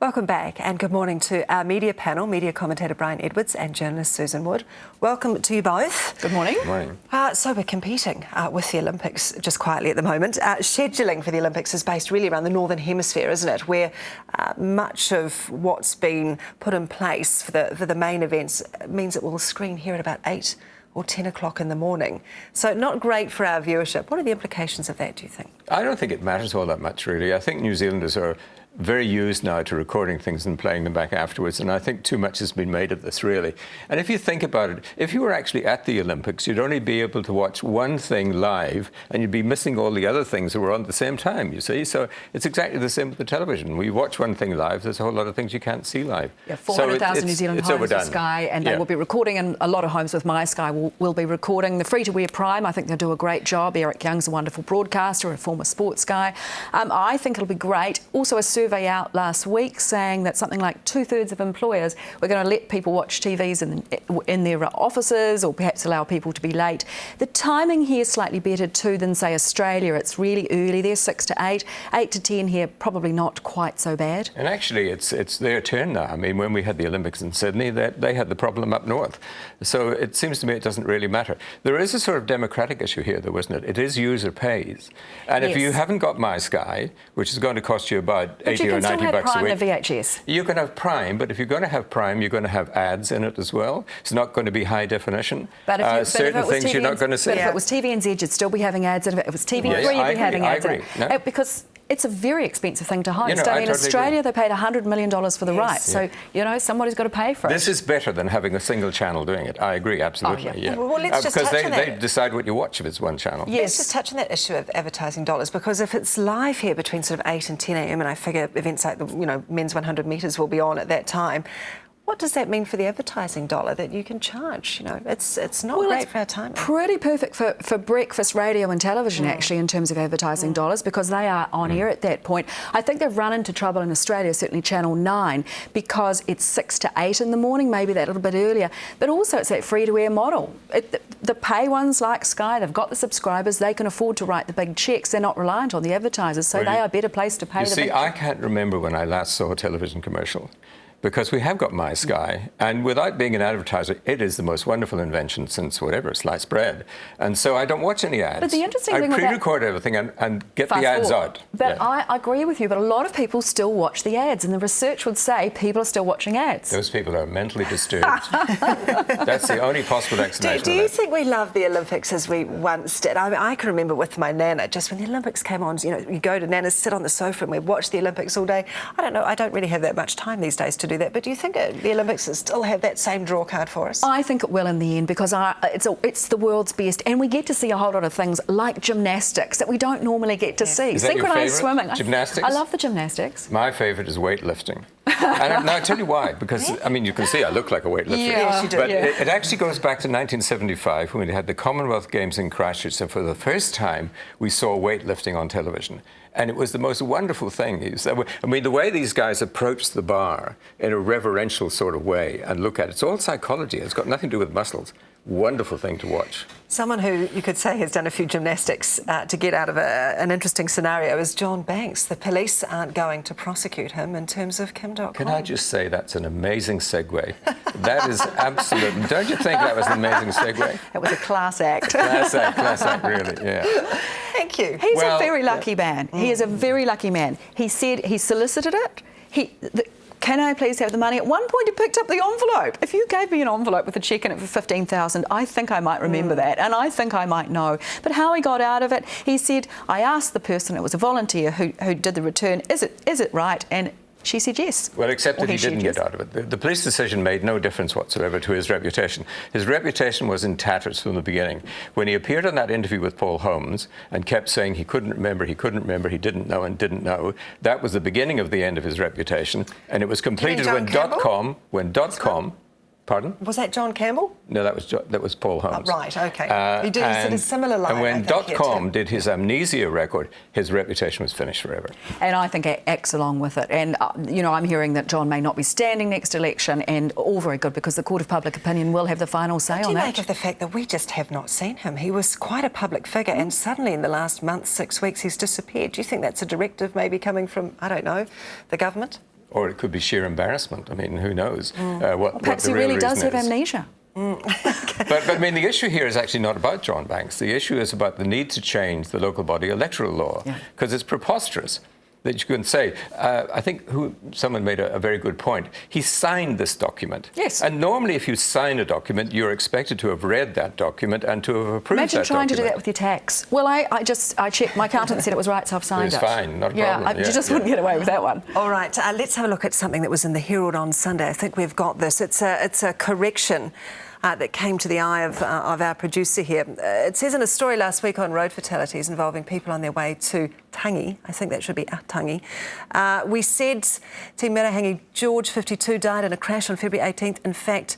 Welcome back and good morning to our media panel, media commentator Brian Edwards and journalist Susan Wood. Welcome to you both. Good morning. Good morning. So we're competing with the Olympics just quietly at the moment. Scheduling for the Olympics is based really around the Northern Hemisphere, isn't it, where much of what's been put in place for the main events means it will screen here at about 8 or 10 o'clock in the morning. So not great for our viewership. What are the implications of that, do you think? I don't think it matters all that much, really. I think New Zealanders are very used now to recording things and playing them back afterwards, and I think too much has been made of this, really. And if you think about it, if you were actually at the Olympics, you'd only be able to watch one thing live, and you'd be missing all the other things that were on at the same time, you see? So it's exactly the same with the television. We watch one thing live, there's a whole lot of things you can't see live. Yeah, 400,000 New Zealand homes with Sky, and they will be recording, and a lot of homes with My Sky will be recording. The free-to-air Prime, I think they'll do a great job. Eric Young's a wonderful broadcaster, a former sports guy. I think it'll be great. Also, a survey out last week saying that something like 2/3 of employers were going to let people watch TVs in their offices, or perhaps allow people to be late. The timing here is slightly better too than, say, Australia. It's really early there, 6 to 8, 8 to 10 here, probably not quite so bad. And actually, it's their turn now. I mean, when we had the Olympics in Sydney, they had the problem up north. So it seems to me it doesn't really matter. There is a sort of democratic issue here, though, isn't it? It is user pays. And if you haven't got My Sky, which is going to cost you about 80 or 90 bucks a week. VHS. You can have Prime, but if you're going to have Prime, you're going to have ads in it as well. It's not going to be high definition. But if certain things you're not going to see. But if it was TVNZ, you'd still be having ads in it. If it was TV3, you'd be having ads in it. No. Because it's a very expensive thing to host. You know, I mean, in Australia, they paid $100 million for the rights. Yeah. So, you know, somebody's got to pay for it. This is better than having a single channel doing it. I agree, absolutely. Oh, yeah. Well, let's just because touch on that. they decide what you watch if it's one channel. Yes. Let's just touch on that issue of advertising dollars, because if it's live here between sort of 8 and 10 a.m, and I figure events like the men's 100 metres will be on at that time, what does that mean for the advertising dollar that you can charge? You know, it's not great for our time. Pretty perfect for breakfast radio and television, actually, in terms of advertising dollars, because they are on air at that point. I think they've run into trouble in Australia, certainly Channel 9, because it's 6 to 8 in the morning, maybe that little bit earlier. But also it's that free-to-air model. The pay ones like Sky, they've got the subscribers, they can afford to write the big cheques. They're not reliant on the advertisers, so they are better placed to pay the big cheques. You see, I can't remember when I last saw a television commercial, because we have got My Sky, and without being an advertiser, it is the most wonderful invention since whatever, sliced bread. And so I don't watch any ads. But the interesting thing I pre-record everything and get the ads out. But I agree with you, but a lot of people still watch the ads, and the research would say people are still watching ads. Those people are mentally disturbed. That's the only possible explanation. Do you think we love the Olympics as we once did? I mean, I can remember with my nana, just when the Olympics came on, you go to Nana's, sit on the sofa, and we watch the Olympics all day. I don't know, I don't really have that much time these days to do that, but do you think the Olympics will still have that same draw card for us? I think it will in the end, because it's the world's best, and we get to see a whole lot of things like gymnastics that we don't normally get to see. Is that Synchronized swimming. Gymnastics? I love the gymnastics. My favourite is weightlifting. And I'll tell you why, because, I mean, you can see I look like a weightlifter. Yes, you do. But it actually goes back to 1975 when we had the Commonwealth Games in Christchurch, and for the first time we saw weightlifting on television. And it was the most wonderful thing. I mean, the way these guys approach the bar in a reverential sort of way and look at it, it's all psychology. It's got nothing to do with muscles. Wonderful thing to watch. Someone who you could say has done a few gymnastics to get out of an interesting scenario is John Banks. The police aren't going to prosecute him in terms of Kim.com. Can I just say that's an amazing segue? That is absolute. Don't you think that was an amazing segue? It was a class act. Class act, really, yeah. Thank you. He's a very lucky man. He is a very lucky man. He said he solicited it. Can I please have the money? At one point, he picked up the envelope. If you gave me an envelope with a cheque in it for $15,000, I think I might remember that, and I think I might know. But how he got out of it, he said, I asked the person, it was a volunteer who did the return, is it right? And she said yes. Well, except that he didn't get out of it. The police decision made no difference whatsoever to his reputation. His reputation was in tatters from the beginning. When he appeared on that interview with Paul Holmes and kept saying he couldn't remember, he didn't know and didn't know, that was the beginning of the end of his reputation. And it was completed when .com. Pardon? Was that John Campbell? No, that was Paul Holmes. Oh, right, OK. He did a similar line. And when .com did his amnesia record, his reputation was finished forever. And I think acts along with it. And, I'm hearing that John may not be standing next election, and all very good, because the Court of Public Opinion will have the final say on that. What do you make of the fact that we just have not seen him? He was quite a public figure, and suddenly in the last month, 6 weeks, he's disappeared. Do you think that's a directive maybe coming from, I don't know, the government? or it could be sheer embarrassment. I mean, who knows Perhaps he really does have amnesia. But I mean, the issue here is actually not about John Banks. The issue is about the need to change the local body electoral law, because it's preposterous that you can say, I think someone made a very good point. He signed this document. Yes. And normally if you sign a document, you're expected to have read that document and to have approved that document. Imagine trying to do that with your tax. Well, I checked. My accountant said it was right, so I've signed it. It's fine, not a problem. You just wouldn't get away with that one. All right, let's have a look at something that was in the Herald on Sunday. I think we've got this. It's a correction that came to the eye of our producer here. It says in a story last week on road fatalities involving people on their way to Tangi, I think that should be Tangi, we said Te Mirahangi George, 52, died in a crash on February 18th. In fact,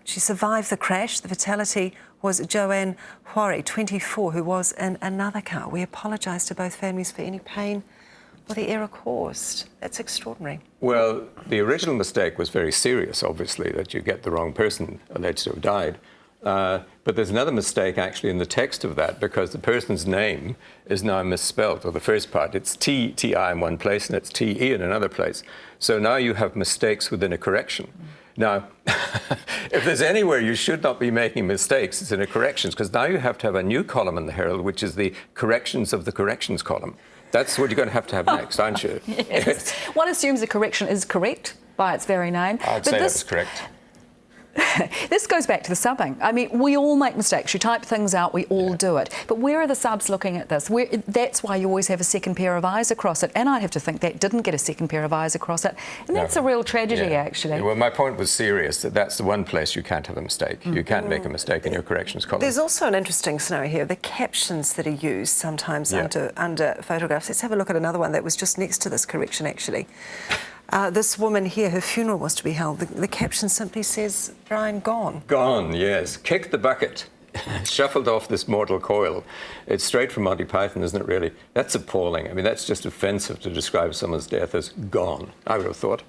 she survived the crash. The fatality was Joanne Huari, 24, who was in another car. We apologise to both families for any pain or the error caused. That's extraordinary. Well, the original mistake was very serious, obviously, that you get the wrong person alleged to have died. But there's another mistake actually in the text of that, because the person's name is now misspelt, or the first part. It's T-I in one place and it's T-E in another place. So now you have mistakes within a correction. Now, if there's anywhere you should not be making mistakes, it's in a corrections, because now you have to have a new column in the Herald, which is the corrections of the corrections column. That's what you're going to have next, aren't you? Yes. One assumes a correction is correct by its very name. I'd say that's correct. This goes back to the subbing. I mean, we all make mistakes. You type things out, we all do it. But where are the subs looking at this? That's why you always have a second pair of eyes across it. And I'd have to think that didn't get a second pair of eyes across it. And that's a real tragedy, actually. Well, my point was serious, that's the one place you can't have a mistake. You can't make a mistake in your corrections column. There's also an interesting scenario here, the captions that are used sometimes under photographs. Let's have a look at another one that was just next to this correction, actually. This woman here, her funeral was to be held. The caption simply says, Brian, gone. Gone, yes. Kick the bucket. Shuffled off this mortal coil. It's straight from Monty Python, isn't it, really? That's appalling. I mean, that's just offensive to describe someone's death as gone, I would have thought.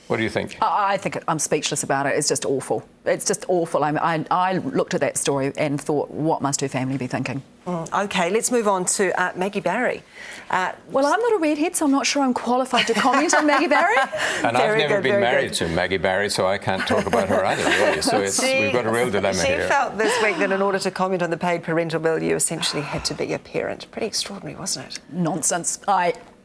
What do you think? I think I'm speechless about it. It's just awful. It's just awful. I looked at that story and thought, what must her family be thinking? OK, let's move on to Maggie Barry. Well, I'm not a redhead, so I'm not sure I'm qualified to comment on Maggie Barry. And I've never been married to Maggie Barry, so I can't talk about her either, really. So we've got a real dilemma here. She felt this week that in order to comment on the paid parental bill, you essentially had to be a parent. Pretty extraordinary, wasn't it? Nonsense.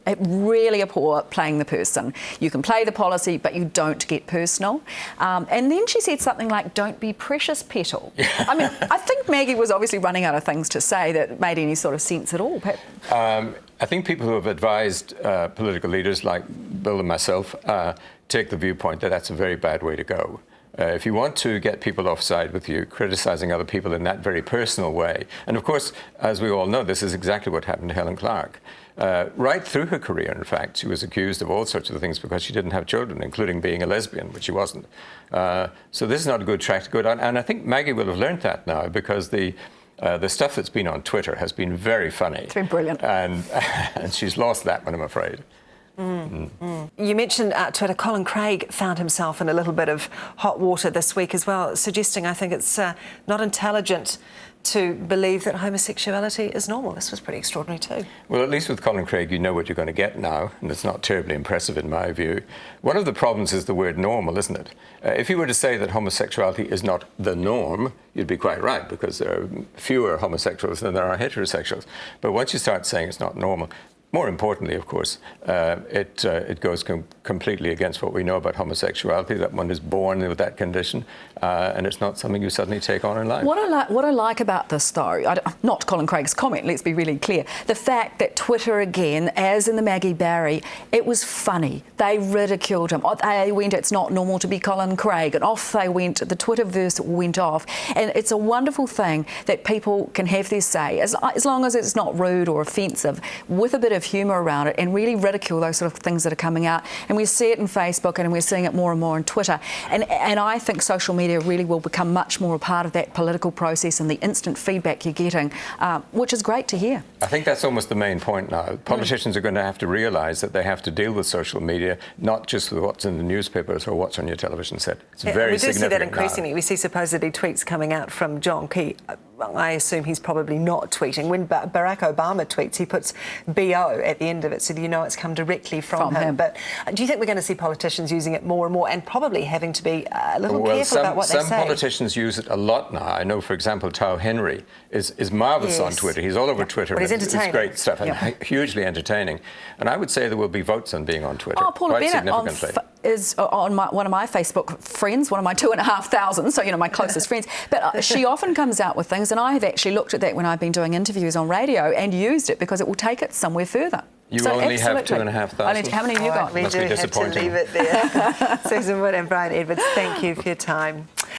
It really abhor playing the person. You can play the policy, but you don't get personal. And then she said something like, don't be precious, petal. I mean, I think Maggie was obviously running out of things to say that made any sort of sense at all. I think people who have advised political leaders like Bill and myself take the viewpoint that that's a very bad way to go. If you want to get people offside with you, criticising other people in that very personal way. And of course, as we all know, this is exactly what happened to Helen Clark. Right through her career, in fact, she was accused of all sorts of things because she didn't have children, including being a lesbian, which she wasn't. So this is not a good track to go down. And I think Maggie will have learnt that now, because the stuff that's been on Twitter has been very funny. It's been brilliant. And she's lost that one, I'm afraid. You mentioned Twitter. Colin Craig found himself in a little bit of hot water this week as well, suggesting I think it's not intelligent to believe that homosexuality is normal. This was pretty extraordinary too. Well, at least with Colin Craig, you know what you're going to get now, and it's not terribly impressive in my view. One of the problems is the word normal, isn't it? If you were to say that homosexuality is not the norm, you'd be quite right, because there are fewer homosexuals than there are heterosexuals. But once you start saying it's not normal, more importantly, of course, it goes completely against what we know about homosexuality, that one is born with that condition, and it's not something you suddenly take on in life. What I like about this, though, not Colin Craig's comment, let's be really clear, the fact that Twitter again, as in the Maggie Barry, it was funny. They ridiculed him. They went, it's not normal to be Colin Craig, and off they went. The Twitterverse went off. And it's a wonderful thing that people can have their say, as long as it's not rude or offensive, with a bit of humour around it, and really ridicule those sort of things that are coming out. And we see it in Facebook, and we're seeing it more and more on Twitter. And I think social media really will become much more a part of that political process and the instant feedback you're getting, which is great to hear. I think that's almost the main point now. Politicians are going to have to realise that they have to deal with social media, not just with what's in the newspapers or what's on your television set. It's very significant. We do see that increasingly. We see supposedly tweets coming out from John Key. I assume he's probably not tweeting. When Barack Obama tweets, he puts BO go at the end of it, so that you know it's come directly from him. But do you think we're going to see politicians using it more and more, and probably having to be a little careful about what they say? Some politicians use it a lot now. I know, for example, Tao Henry is marvellous on Twitter. He's all over Twitter. But he's entertaining. It's great stuff and hugely entertaining. And I would say there will be votes on being on Twitter. Paula quite Bennett significantly. is on one of my Facebook friends, one of my 2,500, so, you know, my closest friends. But she often comes out with things, and I have actually looked at that when I've been doing interviews on radio and used it because it will take it somewhere further. You only have 2,500. How many have you got? We Must do be have to disappointing. leave it there. Susan Wood and Brian Edwards, thank you for your time.